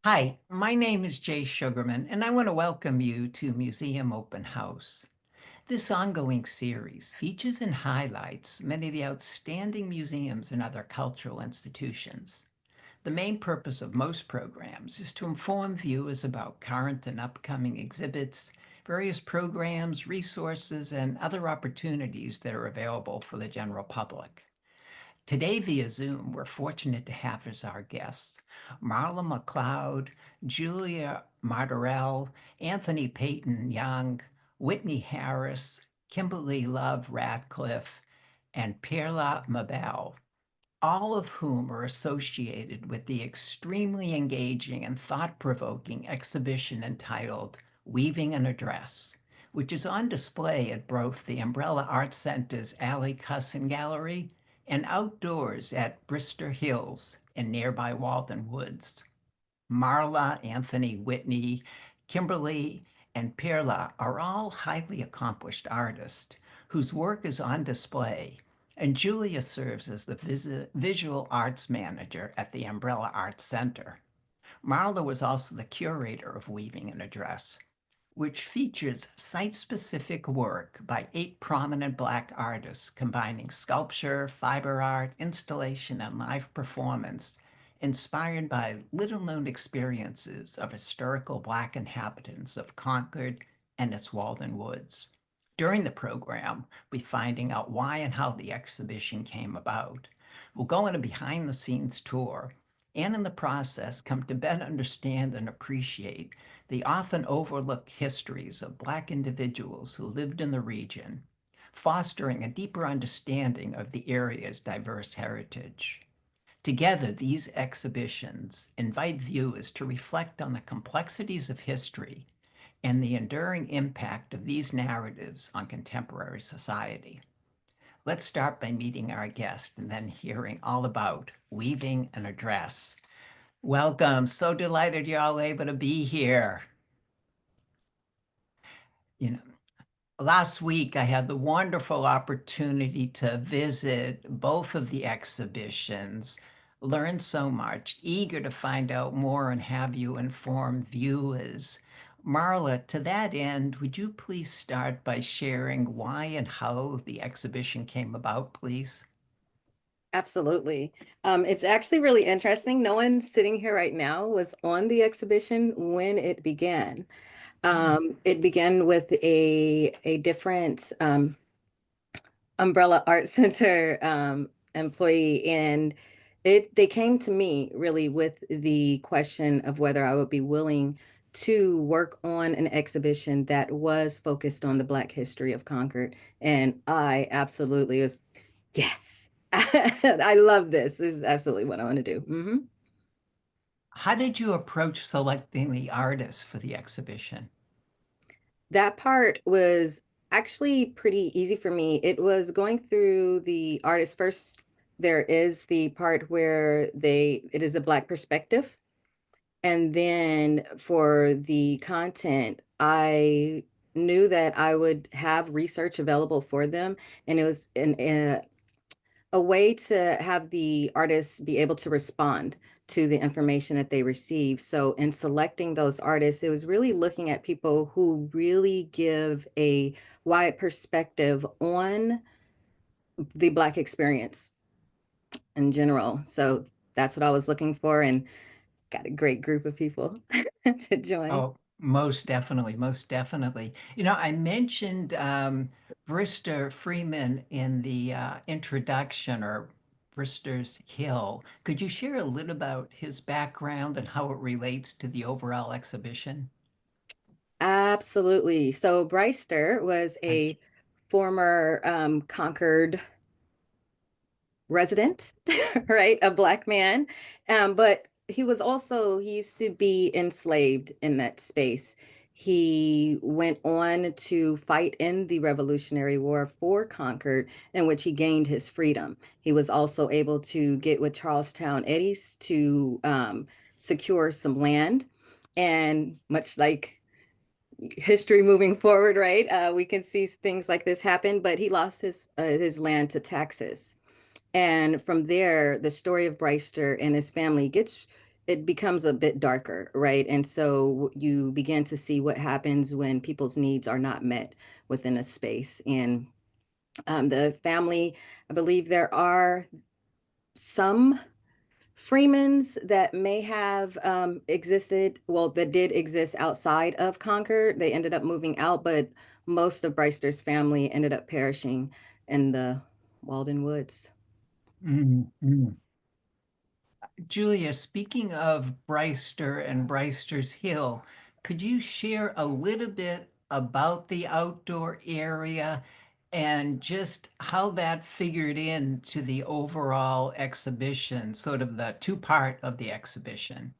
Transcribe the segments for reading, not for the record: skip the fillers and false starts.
Hi, my name is Jay Sugarman, and I want to welcome you to Museum Open House. This ongoing series features and highlights many of the outstanding museums and other cultural institutions. The main purpose of most programs is to inform viewers about current and upcoming exhibits, various programs, resources, and other opportunities that are available for the general public. Today, via Zoom, we're fortunate to have as our guests Marla McCleod, Julia Martorell, Anthony Peyton Young, Whitney Harris, Kimberly Love Radcliffe, and Perla Mabel, all of whom are associated with the extremely engaging and thought-provoking exhibition entitled Weaving an Address, which is on display at both the Umbrella Art Center's Allie Kussin Gallery and outdoors at Brister Hills in nearby Walden Woods. Marla, Anthony, Whitney, Kimberly, and Perla are all highly accomplished artists whose work is on display, and Julia serves as the visual arts manager at the Umbrella Arts Center. Marla was also the curator of Weaving an Address, which features site-specific work by 8 prominent Black artists combining sculpture, fiber art, installation, and live performance, inspired by little-known experiences of historical Black inhabitants of Concord and its Walden Woods. During the program, we're finding out why and how the exhibition came about. We'll go on a behind-the-scenes tour and in the process come to better understand and appreciate the often overlooked histories of Black individuals who lived in the region, fostering a deeper understanding of the area's diverse heritage. Together, these exhibitions invite viewers to reflect on the complexities of history and the enduring impact of these narratives on contemporary society. Let's start by meeting our guest and then hearing all about Weaving an Address. Welcome. So delighted you're all able to be here. You know, last week I had the wonderful opportunity to visit both of the exhibitions, learn so much, eager to find out more and have you inform viewers. Marla, to that end, would you please start by sharing why and how the exhibition came about, please? Absolutely. It's actually really interesting. No one sitting here right now was on the exhibition when it began. It began with a different Umbrella Art Center employee, and they came to me really with the question of whether I would be willing to work on an exhibition that was focused on the Black history of Concord. And I absolutely was, yes, I love this. This is absolutely what I want to do. How did you approach selecting the artists for the exhibition? That part was actually pretty easy for me. It was going through the artist first. There is the part where it is a Black perspective. And then for the content, I knew that I would have research available for them. And it was a way to have the artists be able to respond to the information that they receive. So in selecting those artists, it was really looking at people who really give a wide perspective on the Black experience in general. So that's what I was looking for, and got a great group of people to join. Oh, most definitely, most definitely. I mentioned Brister Freeman in the introduction or Brister's Hill. Could you share a little about his background and how it relates to the overall exhibition? Absolutely. So Brister was Okay. a former Concord resident, right? A Black man. But he used to be enslaved in that space. He went on to fight in the Revolutionary War for Concord, in which he gained his freedom. He was also able to get with Charlestown Eddies to secure some land. And much like history moving forward, right? We can see things like this happen, but he lost his land to Texas. And from there, the story of Brister and his family gets it becomes a bit darker, right? And so you begin to see what happens when people's needs are not met within a space. And the family, I believe there are some Freemans that may have existed, well, that did exist outside of Concord. They ended up moving out, but most of Brister's family ended up perishing in the Walden Woods. Mm, mm. Julia, speaking of Brister and Brister's Hill, could you share a little bit about the outdoor area and just how that figured into the overall exhibition, sort of the two-part of the exhibition?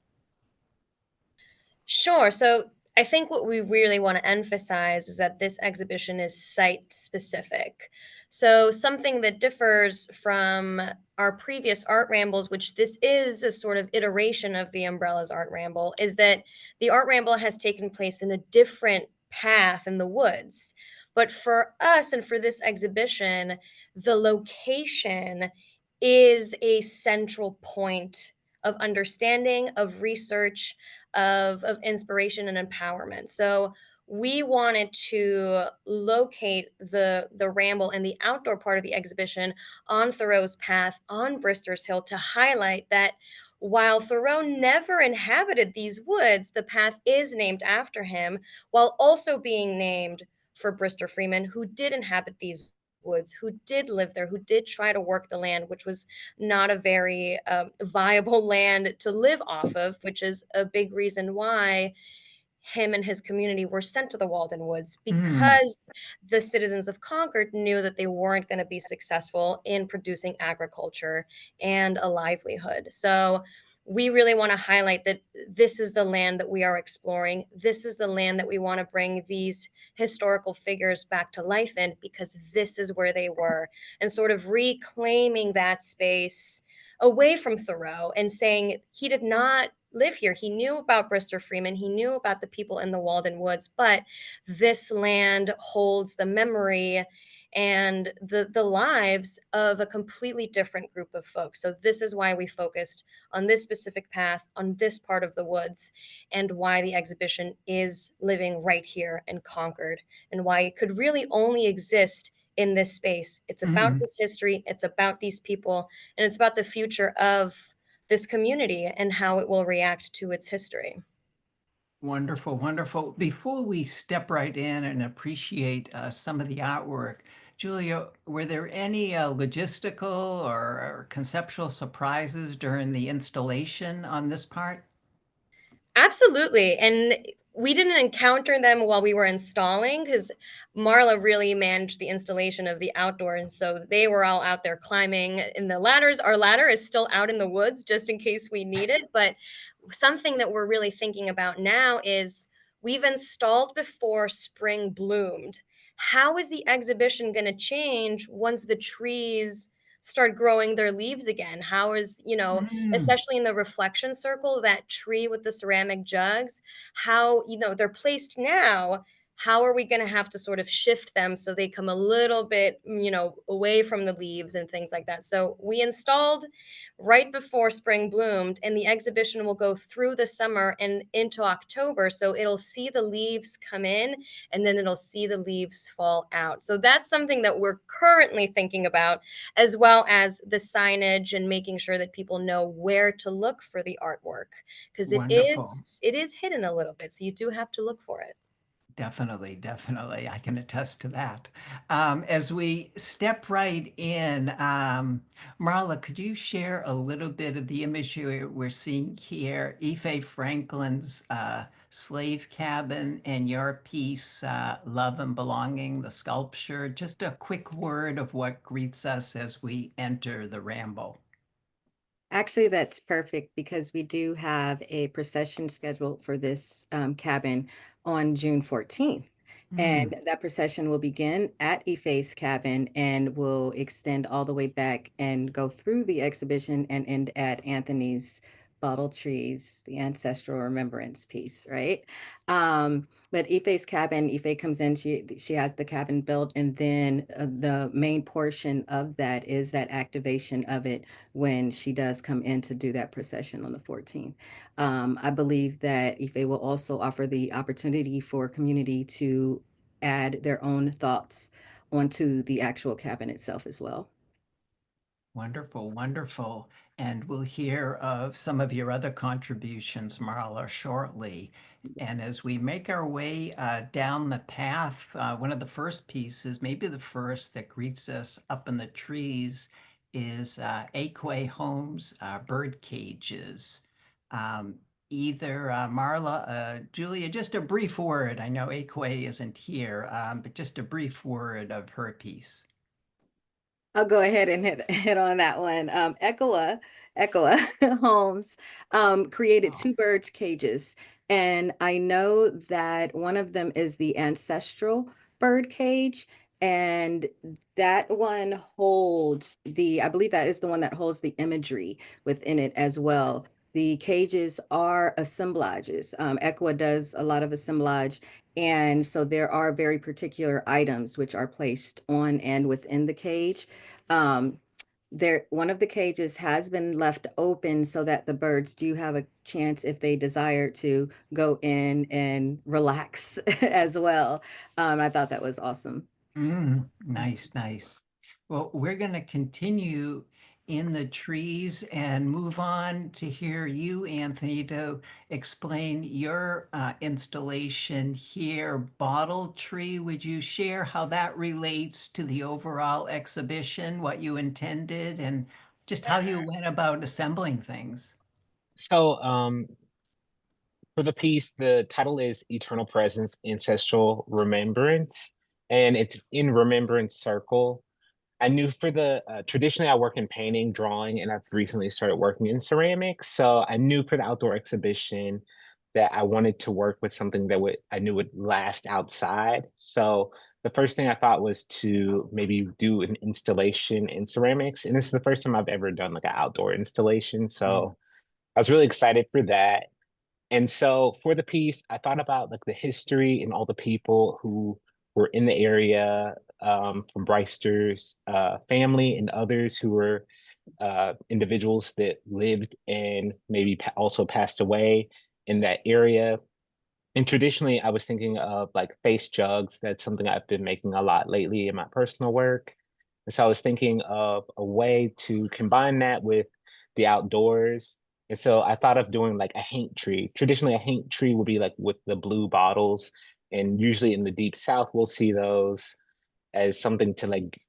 Sure. So I think what we really want to emphasize is that this exhibition is site specific. So something that differs from our previous art rambles, which this is a sort of iteration of the Umbrellas Art Ramble, is that the art ramble has taken place in a different path in the woods. But for us and for this exhibition, the location is a central point of understanding, of research, of inspiration and empowerment. So we wanted to locate the ramble and the outdoor part of the exhibition on Thoreau's path on Brister's Hill to highlight that while Thoreau never inhabited these woods, the path is named after him, while also being named for Brister Freeman, who did inhabit these woods, who did live there, who did try to work the land, which was not a very viable land to live off of, which is a big reason why him and his community were sent to the Walden Woods Mm, because the citizens of Concord knew that they weren't going to be successful in producing agriculture and a livelihood. So we really want to highlight that this is the land that we are exploring. This is the land that we want to bring these historical figures back to life in because this is where they were, and sort of reclaiming that space away from Thoreau and saying he did not live here. He knew about Brister Freeman. He knew about the people in the Walden Woods, but this land holds the memory and the lives of a completely different group of folks. So this is why we focused on this specific path, on this part of the woods, and why the exhibition is living right here in Concord, and why it could really only exist in this space. It's about mm. this history, it's about these people, and it's about the future of this community and how it will react to its history. Wonderful, wonderful. Before we step right in and appreciate some of the artwork, Julia, were there any logistical or conceptual surprises during the installation on this part? Absolutely. And we didn't encounter them while we were installing because Marla really managed the installation of the outdoor. And so they were all out there climbing in the ladders. Our ladder is still out in the woods just in case we need it. But something that we're really thinking about now is we've installed before spring bloomed. How is the exhibition going to change once the trees start growing their leaves again? How is, Mm, especially in the reflection circle, that tree with the ceramic jugs, how, they're placed now. How are we going to have to sort of shift them so they come a little bit, away from the leaves and things like that? So we installed right before spring bloomed, and the exhibition will go through the summer and into October. So it'll see the leaves come in and then it'll see the leaves fall out. So that's something that we're currently thinking about, as well as the signage and making sure that people know where to look for the artwork because it wonderful. is it is hidden a little bit, so you do have to look for it. Definitely, definitely. I can attest to that. As we step right in, Marla, could you share a little bit of the image we're seeing here, Ife Franklin's slave cabin and your piece, Love and Belonging, the sculpture? Just a quick word of what greets us as we enter the Ramble. Actually, that's perfect because we do have a procession scheduled for this cabin on June 14th. Mm, And that procession will begin at Ife's cabin and will extend all the way back and go through the exhibition and end at Anthony's bottle trees, the ancestral remembrance piece, right? But Ife's cabin, Ife comes in, she has the cabin built, and then the main portion of that is that activation of it when she does come in to do that procession on the 14th. I believe that Ife will also offer the opportunity for community to add their own thoughts onto the actual cabin itself as well. Wonderful, wonderful. And we'll hear of some of your other contributions, Marla, shortly. And as we make our way down the path, one of the first pieces, maybe the first that greets us up in the trees, is Aquay Homes bird cages. Um, Either Marla, Julia, just a brief word. I know Aquay isn't here, but just a brief word of her piece. I'll go ahead and hit on that one. Echoa Holmes created Oh. two birds cages, and I know that one of them is the ancestral bird cage, and that one holds I believe that is the one that holds the imagery within it as well. The cages are assemblages. Echoa does a lot of assemblage, and so there are very particular items which are placed on and within the cage. Um, one of the cages has been left open so that the birds do have a chance if they desire to go in and relax as well. I thought that was awesome. Nice, nice. Well, we're going to continue in the trees and move on to hear you, Anthony, to explain your installation here, Bottle Tree. Would you share how that relates to the overall exhibition, what you intended, and just how you went about assembling things? So, for the piece, the title is Eternal Presence, Ancestral Remembrance, and it's in Remembrance Circle. I knew for the traditionally I work in painting, drawing, and I've recently started working in ceramics. So I knew for the outdoor exhibition that I wanted to work with something that I knew would last outside. So the first thing I thought was to maybe do an installation in ceramics. And this is the first time I've ever done like an outdoor installation. So I was really excited for that. And so for the piece, I thought about like the history and all the people who were in the area, from Brister's family and others who were individuals that lived and maybe also passed away in that area. And traditionally, I was thinking of like face jugs. That's something I've been making a lot lately in my personal work. And so I was thinking of a way to combine that with the outdoors. And so I thought of doing like a haint tree. Traditionally, a haint tree would be like with the blue bottles. And usually in the deep south, we'll see those as something to like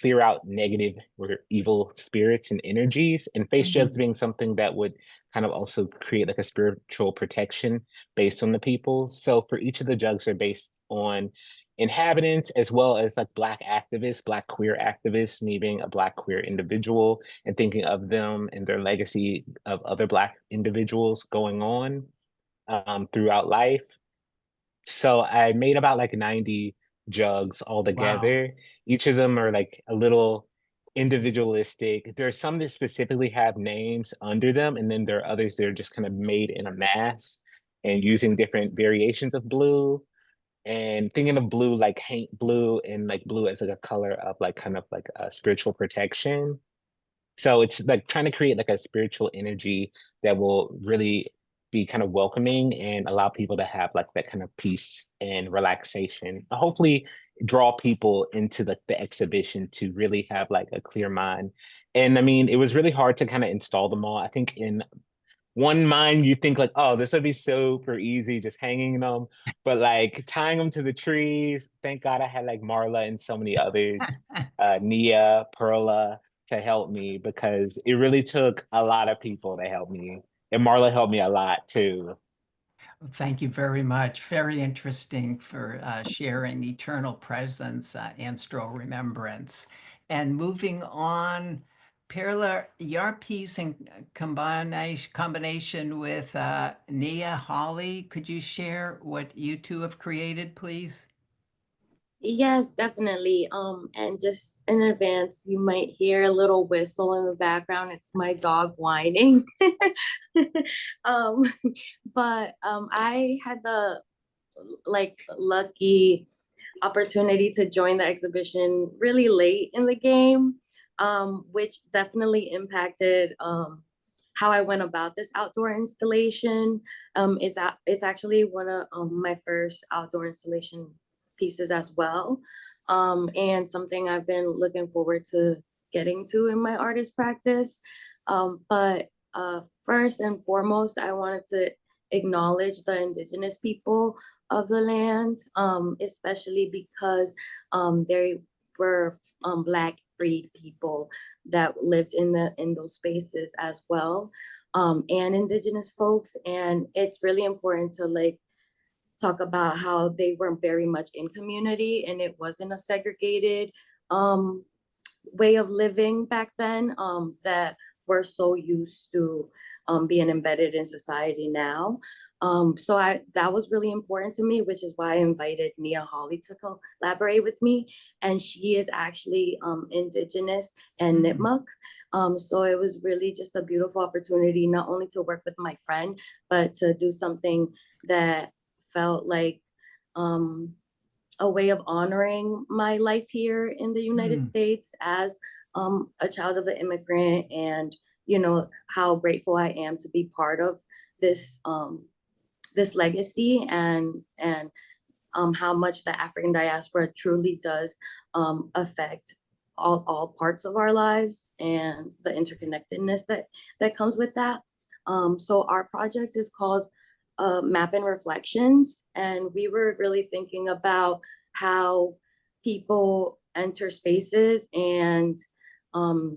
clear out negative or evil spirits and energies, and face jugs being something that would kind of also create like a spiritual protection based on the people. So for each of the jugs are based on inhabitants as well as like Black activists, Black queer activists, me being a Black queer individual and thinking of them and their legacy of other Black individuals going on throughout life. So I made about like 90 jugs all Wow. together. Each of them are like a little individualistic. There are some that specifically have names under them, and then there are others that are just kind of made in a mass and using different variations of blue. And thinking of blue like paint blue and like blue as like a color of like kind of like a spiritual protection. So it's like trying to create like a spiritual energy that will really be kind of welcoming and allow people to have like that kind of peace and relaxation. Hopefully draw people into the exhibition to really have like a clear mind. And I mean, it was really hard to kind of install them all. I think in one mind you think like, oh, this would be super easy just hanging them, but like tying them to the trees. Thank God I had like Marla and so many others, Nia, Perla, to help me, because it really took a lot of people to help me, and Marla helped me a lot too. Thank you very much. Very interesting for sharing eternal presence, ancestral remembrance. And moving on, Perla, your piece in combination with Nia Holly, could you share what you two have created, please? Yes, definitely. And just in advance, you might hear a little whistle in the background. It's my dog whining. Um, but I had the lucky opportunity to join the exhibition really late in the game, which definitely impacted how I went about this outdoor installation. It's actually one of my first outdoor installation pieces as well, and something I've been looking forward to getting to in my artist practice. But first and foremost, I wanted to acknowledge the indigenous people of the land, especially because they were Black freed people that lived in those spaces as well, and indigenous folks. And it's really important to talk about how they were very much in community, and it wasn't a segregated um, way of living back then, that we're so used to being embedded in society now. So that was really important to me, which is why I invited Nia Hawley to collaborate with me. And she is actually indigenous and Nipmuc. So it was really just a beautiful opportunity, not only to work with my friend, but to do something that felt like a way of honoring my life here in the United States as a child of an immigrant, and how grateful I am to be part of this this legacy, and how much the African diaspora truly does affect all parts of our lives, and the interconnectedness that comes with that. So our project is called Map and Reflections, and we were really thinking about how people enter spaces and um,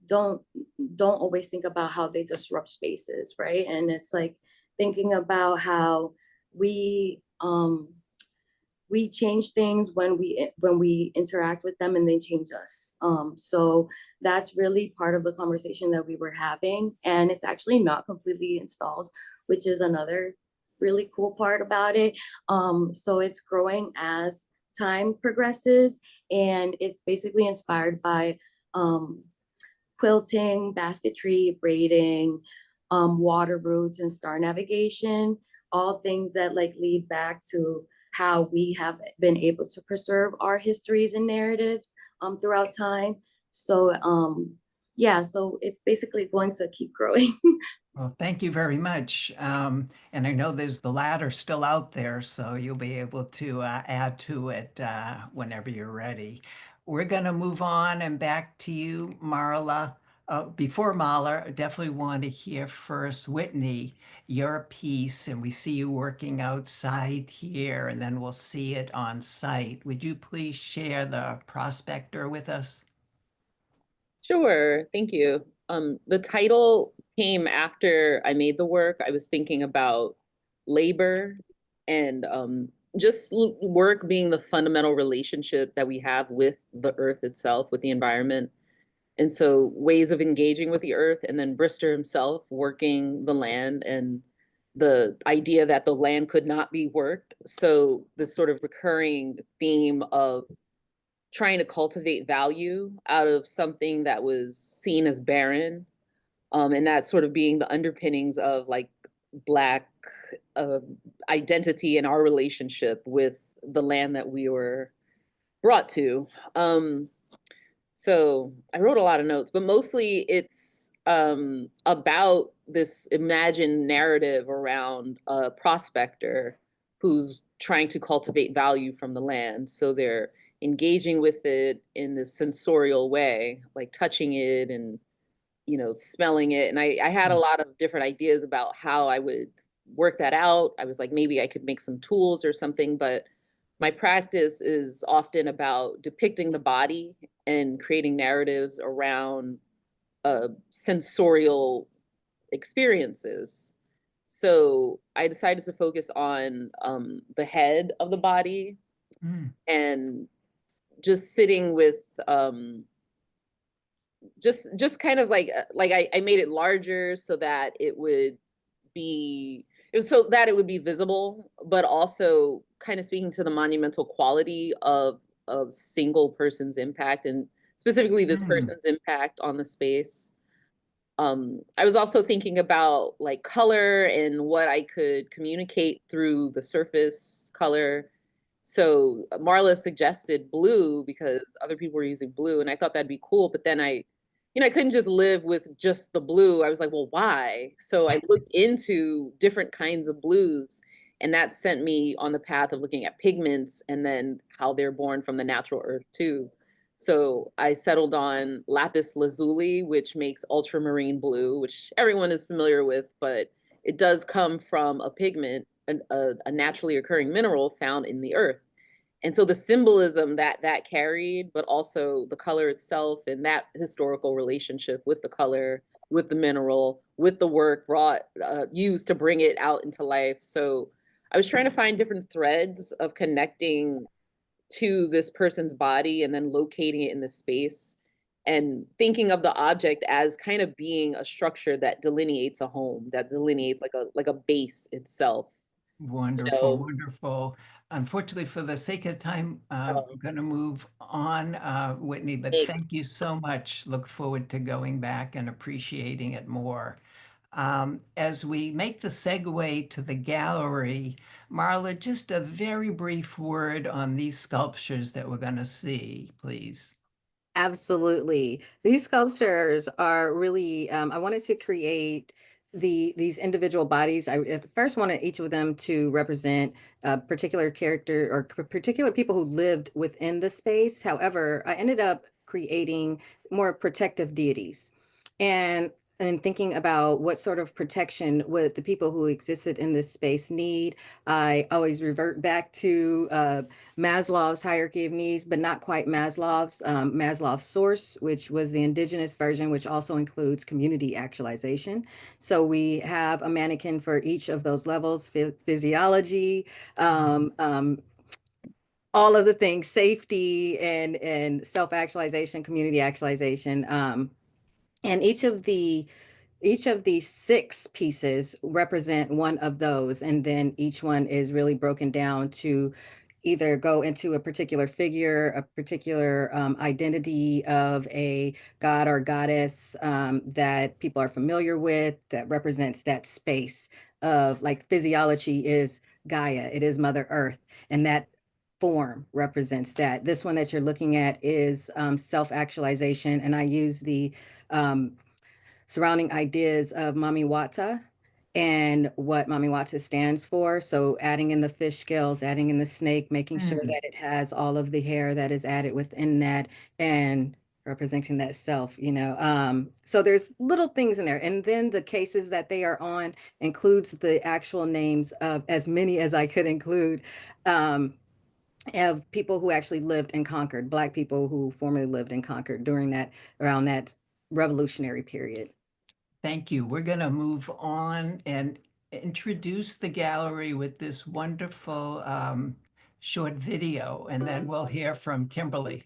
don't don't always think about how they disrupt spaces, right? And it's like thinking about how we we change things when we interact with them, and they change us. So that's really part of the conversation that we were having, and it's actually not completely installed, which is another really cool part about it. So it's growing as time progresses, and it's basically inspired by quilting, basketry, braiding, water routes, and star navigation, all things that lead back to how we have been able to preserve our histories and narratives throughout time. So yeah, so it's basically going to keep growing. Well, thank you very much. And I know there's the ladder still out there, so you'll be able to add to it whenever you're ready. We're going to move on and back to you, Marla. Before Marla, I definitely want to hear first, Whitney, your piece, and we see you working outside here, and then we'll see it on site. Would you please share the prospector with us? Sure, thank you. The title came after I made the work. I was thinking about labor and just work being the fundamental relationship that we have with the earth itself, with the environment. And so ways of engaging with the earth, and then Brister himself working the land, and the idea that the land could not be worked. So this sort of recurring theme of trying to cultivate value out of something that was seen as barren, and that sort of being the underpinnings of Black uh, identity and our relationship with the land that we were brought to. So I wrote a lot of notes, but mostly it's about this imagined narrative around a prospector who's trying to cultivate value from the land. So they're engaging with it in this sensorial way, like touching it and smelling it. And I had a lot of different ideas about how I would work that out. I was like, maybe I could make some tools or something, but my practice is often about depicting the body and creating narratives around sensorial experiences. So I decided to focus on the head of the body, and just sitting with just kind of I made it larger so that it would be it was so that it would be visible, but also kind of speaking to the monumental quality of single person's impact, and specifically this person's impact on the space. I was also thinking about like color and what I could communicate through the surface color. So Marla suggested blue because other people were using blue, and I thought that'd be cool. But then I couldn't just live with just the blue. I was like, well, why? So I looked into different kinds of blues, and that sent me on the path of looking at pigments and then how they're born from the natural earth too. So I settled on lapis lazuli, which makes ultramarine blue, which everyone is familiar with, but it does come from a pigment, a naturally occurring mineral found in the earth. And so the symbolism that that carried, but also the color itself and that historical relationship with the color, with the mineral, with the work used to bring it out into life. So I was trying to find different threads of connecting to this person's body and then locating it in the space, and thinking of the object as kind of being a structure that delineates a home, that delineates like a base itself. Wonderful, wonderful. Unfortunately, for the sake of time, I'm going to move on, Whitney, but Thanks. thank you so much. Look forward to going back and appreciating it more. As we make the segue to the gallery, Marla, just a very brief word on these sculptures that we're going to see, please. Absolutely. These sculptures are really, I wanted to create these individual bodies. I at first wanted each of them to represent a particular character or particular people who lived within the space. However, I ended up creating more protective deities. And thinking about what sort of protection would the people who existed in this space need, I always revert back to Maslow's hierarchy of needs, but not quite Maslow's source, which was the indigenous version, which also includes community actualization. So we have a mannequin for each of those levels: physiology, all of the things, safety and self-actualization, community actualization. And each of these 6 pieces represent one of those, and then each one is really broken down to either go into a particular figure, a particular identity of a god or goddess that people are familiar with, that represents that space of, like, physiology is Gaia, it is Mother Earth, and that form represents that. This one that you're looking at is self-actualization, and I use the surrounding ideas of Mami Wata and what Mami Wata stands for. So adding in the fish scales, adding in the snake, making sure that it has all of the hair that is added within that, and representing that self, So there's little things in there. And then the cases that they are on includes the actual names of as many as I could include, of people who actually lived in Concord, Black people who formerly lived in Concord around that revolutionary period. Thank you. We're going to move on and introduce the gallery with this wonderful short video, and then we'll hear from Kimberly.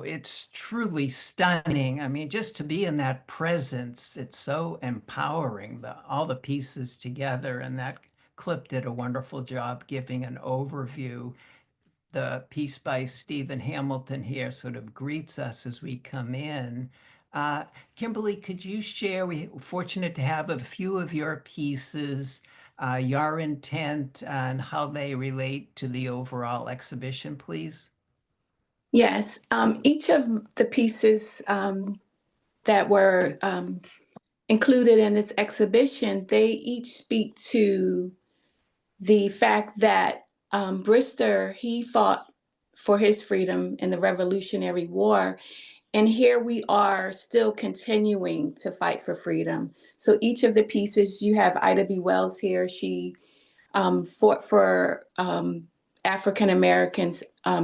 It's truly stunning. I mean, just to be in that presence, it's so empowering, all the pieces together, and that clip did a wonderful job giving an overview. The piece by Stephen Hamilton here sort of greets us as we come in. Kimberly, could you share, we're fortunate to have a few of your pieces, your intent and how they relate to the overall exhibition, please? Yes, each of the pieces that were included in this exhibition, they each speak to the fact that Brister, he fought for his freedom in the Revolutionary War. And here we are still continuing to fight for freedom. So each of the pieces, you have Ida B. Wells here. She fought for African Americans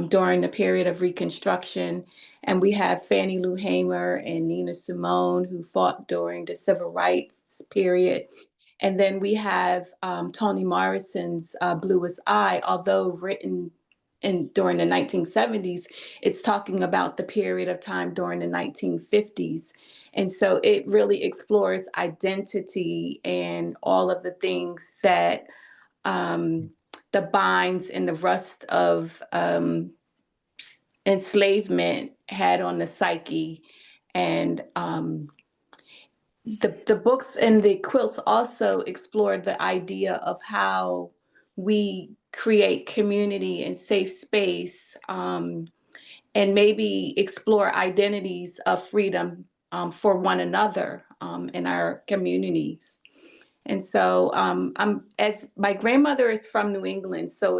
during the period of Reconstruction. And we have Fannie Lou Hamer and Nina Simone, who fought during the Civil Rights period. And then we have Toni Morrison's Bluest Eye, although written during the 1970s, it's talking about the period of time during the 1950s. And so it really explores identity and all of the things that the binds and the rust of enslavement had on the psyche. And the books and the quilts also explored the idea of how we create community and safe space, and maybe explore identities of freedom for one another in our communities. And so as my grandmother is from New England, so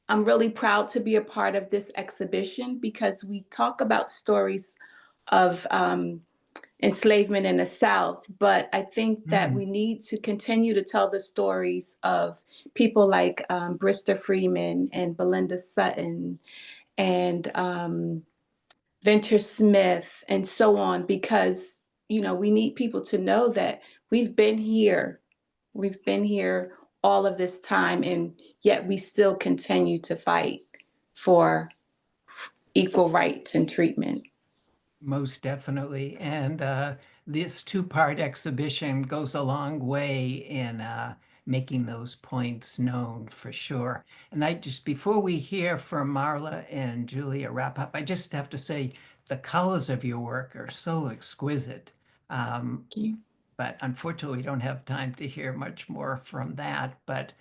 I'm really proud to be a part of this exhibition because we talk about stories of enslavement in the South, but I think that we need to continue to tell the stories of people like Brister Freeman and Belinda Sutton and Venture Smith and so on, because, you know, we need people to know that we've been here. We've been here all of this time, and yet we still continue to fight for equal rights and treatment. Most definitely. And this two-part exhibition goes a long way in making those points known for sure. And I just, before we hear from Marla and Julia wrap up, I just have to say the colors of your work are so exquisite. Thank you. But unfortunately, we don't have time to hear much more from that. But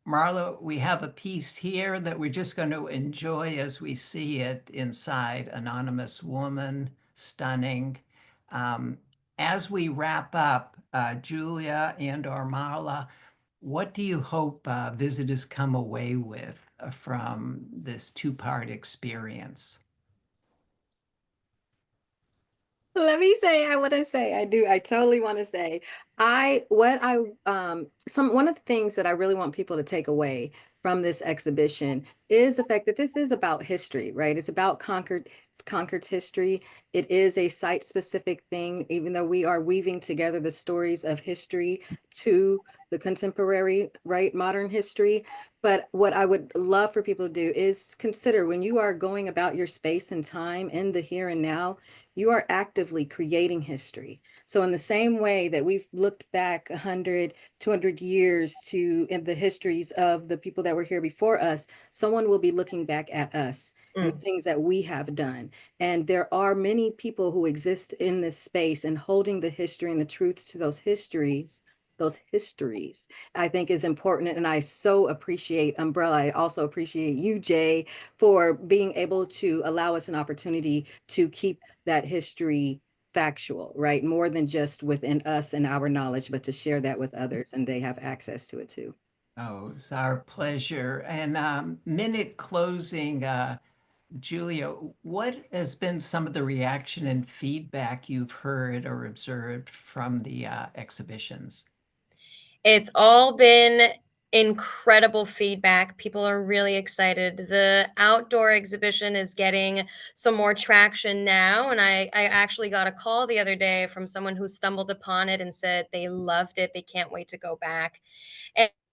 Marla, we have a piece here that we're just going to enjoy as we see it inside. Anonymous Woman, stunning. As we wrap up, Julia and or Marla, what do you hope visitors come away with from this two-part experience? Let me say, I totally want to say, one of the things that I really want people to take away from this exhibition is the fact that this is about history, right? It's about Concord's history. It is a site-specific thing, even though we are weaving together the stories of history to the contemporary, right, modern history. But what I would love for people to do is consider when you are going about your space and time in the here and now, you are actively creating history. So in the same way that we've looked back 100, 200 years in the histories of the people that were here before us, someone will be looking back at us and the things that we have done. And there are many people who exist in this space, and holding the history and the truths to those histories, I think is important. And I so appreciate Umbrella. I also appreciate you, Jay, for being able to allow us an opportunity to keep that history factual, right? More than just within us and our knowledge, but to share that with others, and they have access to it too. Oh, it's our pleasure. And minute closing, Julia, what has been some of the reaction and feedback you've heard or observed from the exhibitions? It's all been incredible feedback. People are really excited. The outdoor exhibition is getting some more traction now. And I actually got a call the other day from someone who stumbled upon it and said they loved it. They can't wait to go back.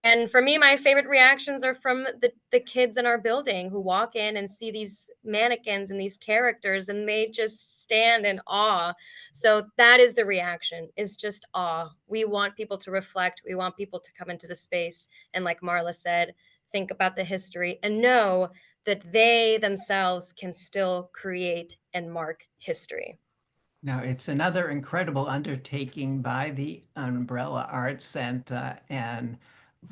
And for me, my favorite reactions are from the kids in our building who walk in and see these mannequins and these characters, and they just stand in awe. So that is the reaction, is just awe. We want people to reflect. We want people to come into the space and, like Marla said, think about the history and know that they themselves can still create and mark history. Now, it's another incredible undertaking by the Umbrella Arts Center. And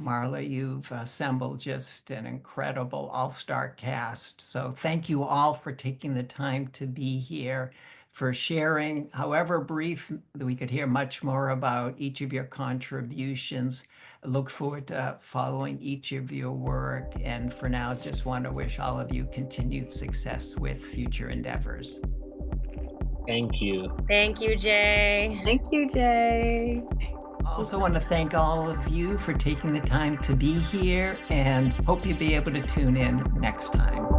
Marla, you've assembled just an incredible all-star cast. So thank you all for taking the time to be here. for sharing, however brief. We could hear much more about each of your contributions. I look forward to following each of your work. And for now, just want to wish all of you continued success with future endeavors. Thank you. Thank you, Jay. Thank you, Jay. I also want to thank all of you for taking the time to be here, and hope you'll be able to tune in next time.